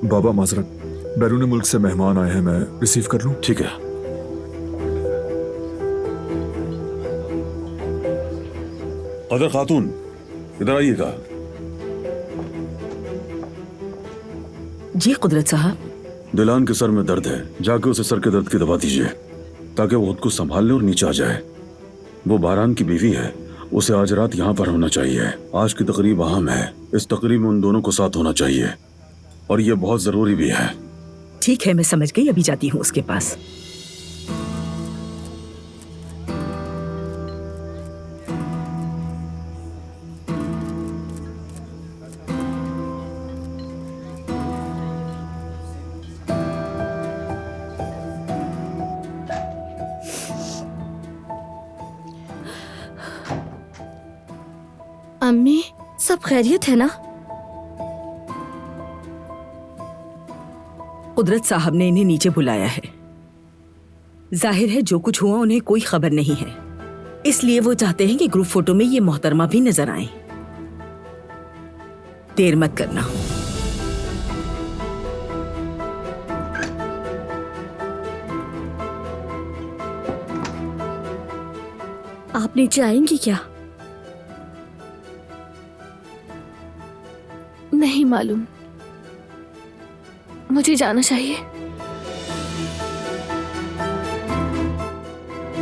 बाबा माजरत, बैरून मुल्क से मेहमान आए हैं, मैं रिसीव कर लूं? ठीक है। कदर खातून, इधर आइएगा। जी कुदरत साहब। दिलान के सर में दर्द है, जाके उसे सर के दर्द की दवा दीजिए ताकि वो खुद को संभाल ले और नीचे आ जाए। वो बारान की बीवी है, उसे आज रात यहाँ पर होना चाहिए। आज की तकरीब अहम है, इस तकरीब में उन दोनों को साथ होना चाहिए और ये बहुत जरूरी भी है। ठीक है, मैं समझ गई, अभी जाती हूँ उसके पास। अम्मी, सब खैरियत है ना? कुदरत साहब ने इन्हें नीचे बुलाया है। जाहिर है जो कुछ हुआ उन्हें कोई खबर नहीं है, इसलिए वो चाहते हैं कि ग्रुप फोटो में ये मोहतरमा भी नजर आए। देर मत करना। आप नीचे आएंगी क्या? नहीं मालूम, मुझे जाना चाहिए।